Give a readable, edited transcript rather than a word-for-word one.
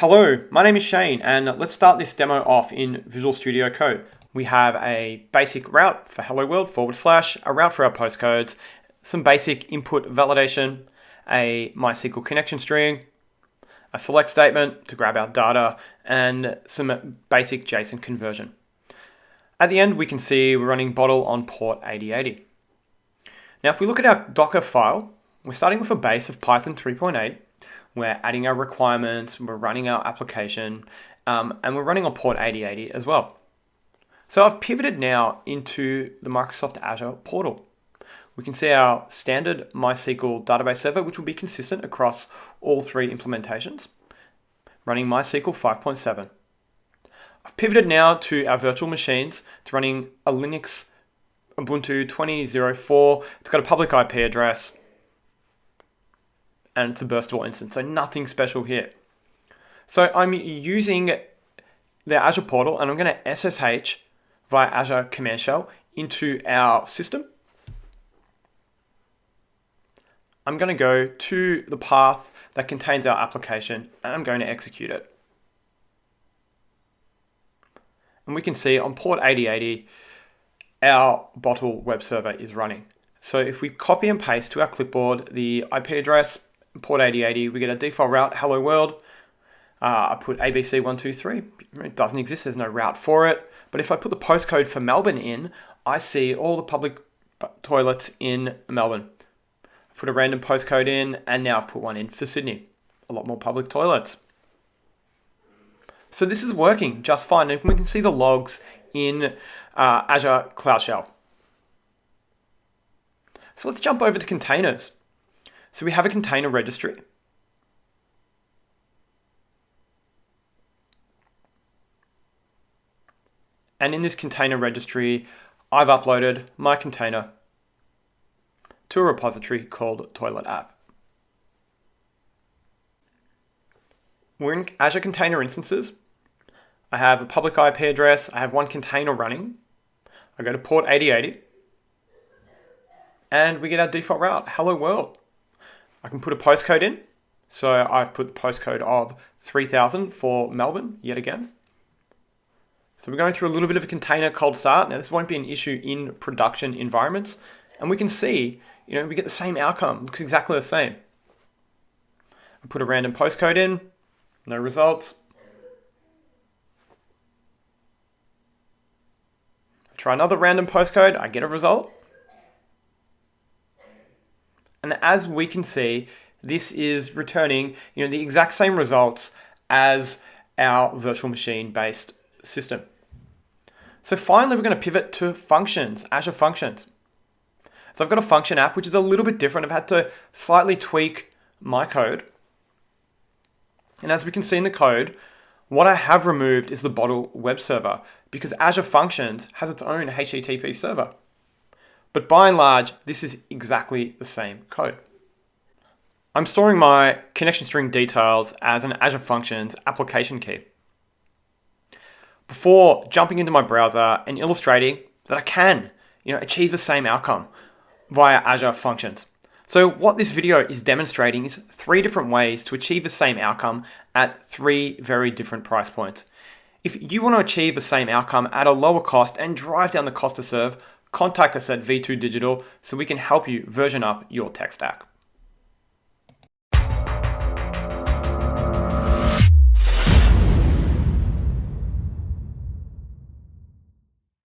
Hello, my name is Shane, and let's start this demo off in Visual Studio Code. We have a basic route for hello world / a route for our postcodes, some basic input validation, a MySQL connection string, a select statement to grab our data, and some basic JSON conversion. At the end, we can see we're running bottle on port 8080. Now, if we look at our Docker file, we're starting with a base of Python 3.8. We're adding our requirements, we're running our application, and we're running on port 8080 as well. So I've pivoted now into the Microsoft Azure portal. We can see our standard MySQL database server, which will be consistent across all three implementations, running MySQL 5.7. I've pivoted now to our virtual machines, to running a Linux Ubuntu 20.04. It's got a public IP address, and it's a burstable instance, so nothing special here. So I'm using the Azure portal, and I'm going to SSH via Azure Command Shell into our system. I'm going to go to the path that contains our application, and I'm going to execute it. And we can see on port 8080, our bottle web server is running. So if we copy and paste to our clipboard the IP address, port 8080, we get a default route, hello world. I put ABC123, it doesn't exist, there's no route for it. But if I put the postcode for Melbourne in, I see all the public toilets in Melbourne. I put a random postcode in, and now I've put one in for Sydney. A lot more public toilets. So this is working just fine, and we can see the logs in Azure Cloud Shell. So let's jump over to containers. So we have a container registry. And in this container registry, I've uploaded my container to a repository called Toilet App. We're in Azure Container Instances. I have a public IP address. I have one container running. I go to port 8080. And we get our default route, hello world. I can put a postcode in. So I've put the postcode of 3000 for Melbourne, yet again. So we're going through a little bit of a container cold start. Now this won't be an issue in production environments. And we can see, we get the same outcome. It looks exactly the same. I put a random postcode in, no results. I try another random postcode, I get a result. And as we can see, this is returning, the exact same results as our virtual machine-based system. So finally, we're going to pivot to functions, Azure Functions. So I've got a function app, which is a little bit different. I've had to slightly tweak my code. And as we can see in the code, what I have removed is the bottle web server, because Azure Functions has its own HTTP server. But by and large, this is exactly the same code. I'm storing my connection string details as an Azure Functions application key before jumping into my browser and illustrating that I can, achieve the same outcome via Azure Functions. So what this video is demonstrating is 3 different ways to achieve the same outcome at 3 very different price points. If you want to achieve the same outcome at a lower cost and drive down the cost to serve, contact us at V2 Digital so we can help you version up your tech stack.